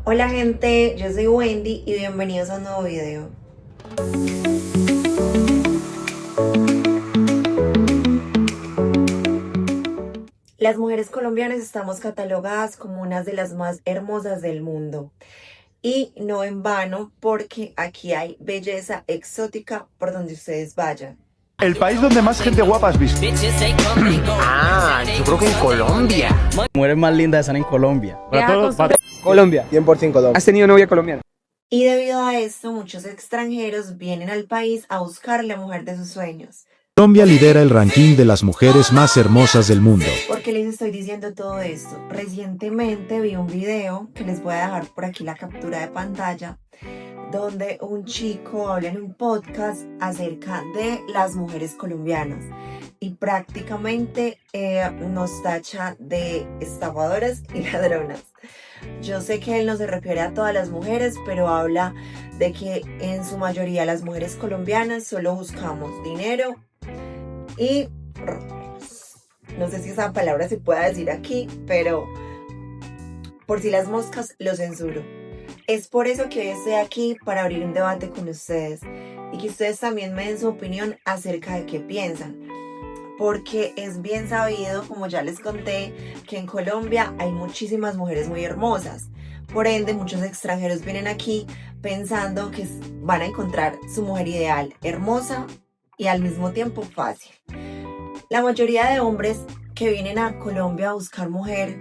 Hola gente, yo soy Wendy y bienvenidos a un nuevo video. Las mujeres colombianas estamos catalogadas como unas de las más hermosas del mundo. Y no en vano, porque aquí hay belleza exótica por donde ustedes vayan. El país donde más gente guapa has visto. Yo creo que en Colombia. Mujeres más lindas están en Colombia. Colombia. 100% Colombia. ¿Has tenido novia colombiana? Y debido a esto, muchos extranjeros vienen al país a buscar la mujer de sus sueños. Colombia lidera el ranking de las mujeres más hermosas del mundo. ¿Por qué les estoy diciendo todo esto? Recientemente vi un video, que les voy a dejar por aquí la captura de pantalla, donde un chico habla en un podcast acerca de las mujeres colombianas y prácticamente nos tacha de estafadoras y ladronas. Yo sé que él no se refiere a todas las mujeres, pero habla de que en su mayoría las mujeres colombianas solo buscamos dinero y no sé si esa palabra se pueda decir aquí, pero por si las moscas lo censuro. Es por eso que hoy estoy aquí, para abrir un debate con ustedes y que ustedes también me den su opinión acerca de qué piensan. Porque es bien sabido, como ya les conté, que en Colombia hay muchísimas mujeres muy hermosas. Por ende, muchos extranjeros vienen aquí pensando que van a encontrar su mujer ideal, hermosa y al mismo tiempo fácil. La mayoría de hombres que vienen a Colombia a buscar mujer,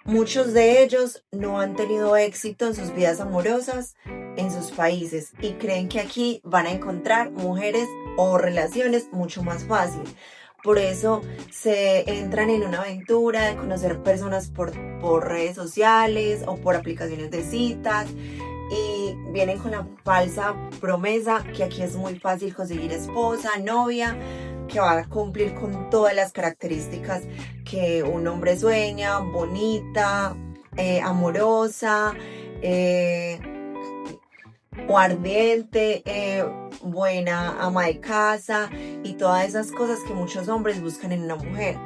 muchos de ellos no han tenido éxito en sus vidas amorosas en sus países y creen que aquí van a encontrar mujeres o relaciones mucho más fácil. Por eso se entran en una aventura de conocer personas por redes sociales o por aplicaciones de citas y vienen con la falsa promesa que aquí es muy fácil conseguir esposa, novia, que va a cumplir con todas las características que un hombre sueña: bonita, amorosa, o ardiente, buena ama de casa y todas esas cosas que muchos hombres buscan en una mujer.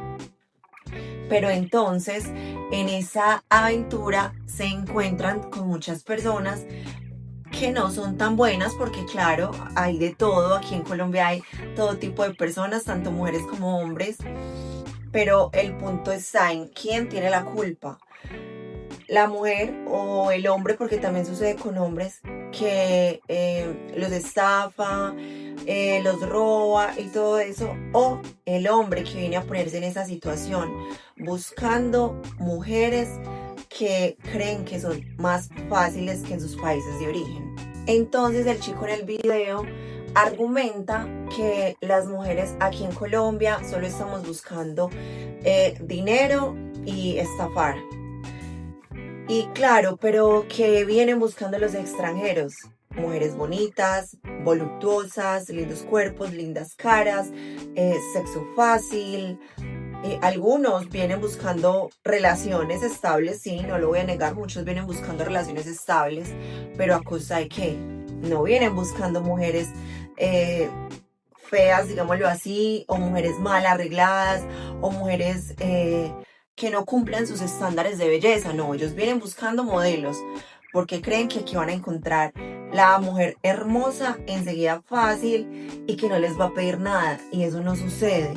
Pero entonces, en esa aventura se encuentran con muchas personas que no son tan buenas, porque claro, hay de todo. Aquí en Colombia hay todo tipo de personas, tanto mujeres como hombres. Pero el punto está en quién tiene la culpa: la mujer o el hombre, porque también sucede con hombres que los estafa, los roba y todo eso, o el hombre que viene a ponerse en esa situación buscando mujeres que creen que son más fáciles que en sus países de origen. Entonces el chico en el video argumenta que las mujeres aquí en Colombia solo estamos buscando dinero y estafar. Y claro, pero ¿qué vienen buscando los extranjeros? Mujeres bonitas, voluptuosas, lindos cuerpos, lindas caras, sexo fácil. Algunos vienen buscando relaciones estables, sí, no lo voy a negar, muchos vienen buscando relaciones estables, pero ¿a costa de qué? No vienen buscando mujeres feas, digámoslo así, o mujeres mal arregladas, o mujeres que no cumplan sus estándares de belleza. No, ellos vienen buscando modelos porque creen que aquí van a encontrar la mujer hermosa enseguida, fácil, y que no les va a pedir nada, y eso no sucede.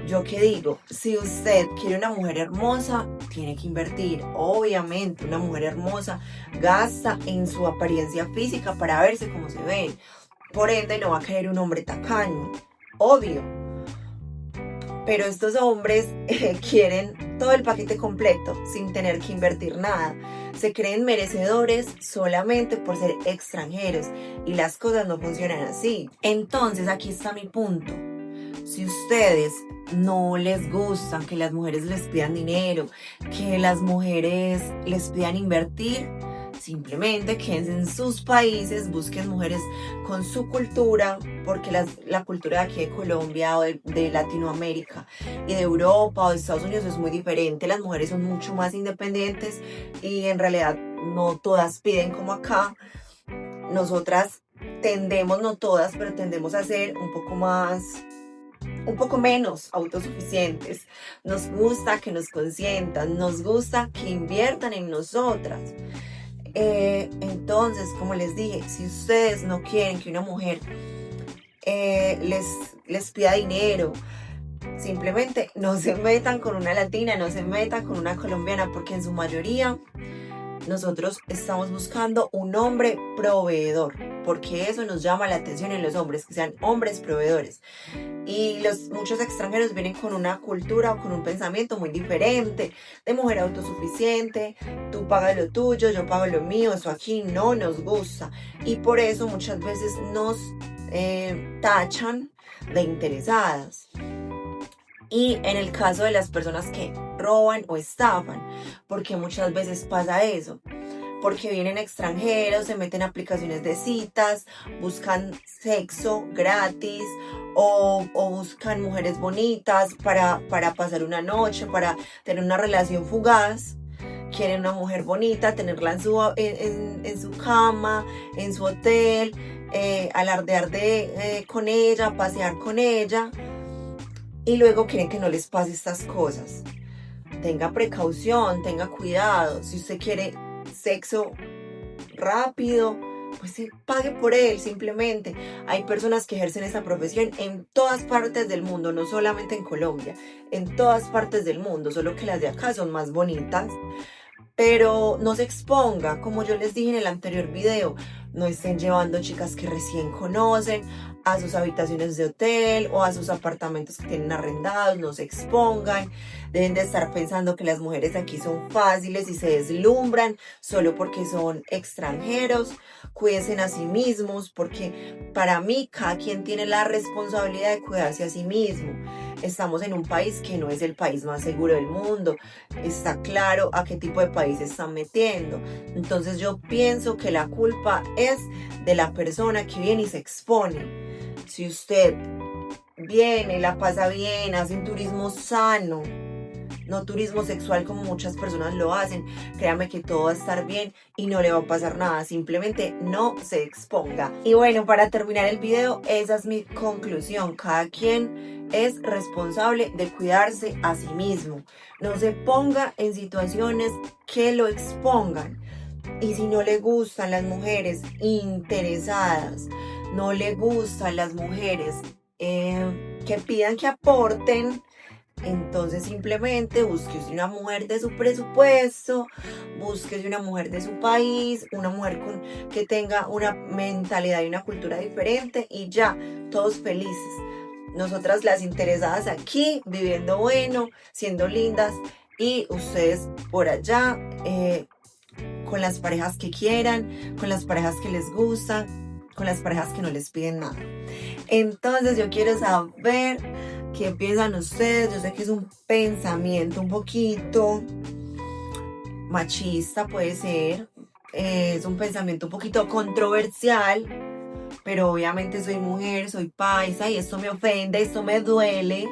Yo qué digo, si usted quiere una mujer hermosa, tiene que invertir. Obviamente una mujer hermosa gasta en su apariencia física para verse como se ve. Por ende no va a querer un hombre tacaño, obvio. Pero estos hombres quieren todo el paquete completo sin tener que invertir nada. Se creen merecedores solamente por ser extranjeros y las cosas no funcionan así. Entonces aquí está mi punto. Si ustedes no les gustan que las mujeres les pidan dinero, que las mujeres les pidan invertir, simplemente quédense en sus países, busquen mujeres con su cultura, porque la cultura de aquí de Colombia o de Latinoamérica y de Europa o de Estados Unidos es muy diferente. Las mujeres son mucho más independientes y en realidad no todas piden como acá. Nosotras tendemos, no todas, pero tendemos a ser un poco menos autosuficientes. Nos gusta que nos consientan, nos gusta que inviertan en nosotras. Entonces, como les dije, si ustedes no quieren que una mujer les pida dinero, simplemente no se metan con una latina, no se metan con una colombiana, porque en su mayoría nosotros estamos buscando un hombre proveedor, porque eso nos llama la atención en los hombres, que sean hombres proveedores. Y muchos extranjeros vienen con una cultura o con un pensamiento muy diferente, de mujer autosuficiente, tú pagas lo tuyo, yo pago lo mío, eso aquí no nos gusta. Y por eso muchas veces nos tachan de interesadas. Y en el caso de las personas que roban o estafan, porque muchas veces pasa eso, porque vienen extranjeros, se meten a aplicaciones de citas, buscan sexo gratis o buscan mujeres bonitas para pasar una noche, para tener una relación fugaz. Quieren una mujer bonita, tenerla en su cama, en su hotel, alardear con ella, pasear con ella. Y luego quieren que no les pase estas cosas. Tenga precaución, tenga cuidado. Si usted quiere sexo rápido, pues pague por él simplemente. Hay personas que ejercen esta profesión en todas partes del mundo, no solamente en Colombia, en todas partes del mundo, solo que las de acá son más bonitas. Pero no se exponga, como yo les dije en el anterior video, no estén llevando chicas que recién conocen a sus habitaciones de hotel o a sus apartamentos que tienen arrendados, no se expongan. Deben de estar pensando que las mujeres aquí son fáciles y se deslumbran solo porque son extranjeros. Cuídense a sí mismos, porque para mí cada quien tiene la responsabilidad de cuidarse a sí mismo. Estamos en un país que no es el país más seguro del mundo. Está claro a qué tipo de país se están metiendo. Entonces yo pienso que la culpa es de la persona que viene y se expone. Si usted viene, la pasa bien, hace un turismo sano, no turismo sexual como muchas personas lo hacen, créame que todo va a estar bien y no le va a pasar nada, simplemente no se exponga. Y bueno, para terminar el video, esa es mi conclusión. Cada quien es responsable de cuidarse a sí mismo. No se ponga en situaciones que lo expongan. Y si no le gustan las mujeres interesadas, no le gustan las mujeres que pidan que aporten, entonces simplemente búsquese una mujer de su presupuesto, búsquese una mujer de su país, una mujer que tenga una mentalidad y una cultura diferente y ya, todos felices. Nosotras las interesadas aquí, viviendo bueno, siendo lindas, y ustedes por allá con las parejas que quieran, con las parejas que les gustan, con las parejas que no les piden nada. Entonces yo quiero saber qué piensan ustedes. Yo sé que es un pensamiento un poquito machista, puede ser, es un pensamiento un poquito controversial, pero obviamente soy mujer, soy paisa y esto me ofende, esto me duele.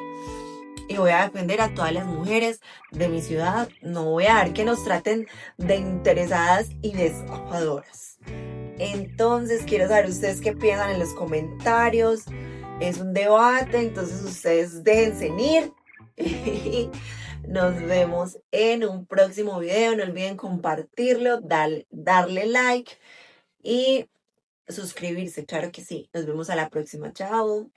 Y voy a defender a todas las mujeres de mi ciudad. No voy a dejar que nos traten de interesadas y de estafadoras. Entonces quiero saber ustedes qué piensan en los comentarios. Es un debate, entonces ustedes déjense ir. Nos vemos en un próximo video. No olviden compartirlo, darle like y suscribirse. Claro que sí. Nos vemos a la próxima. Chao.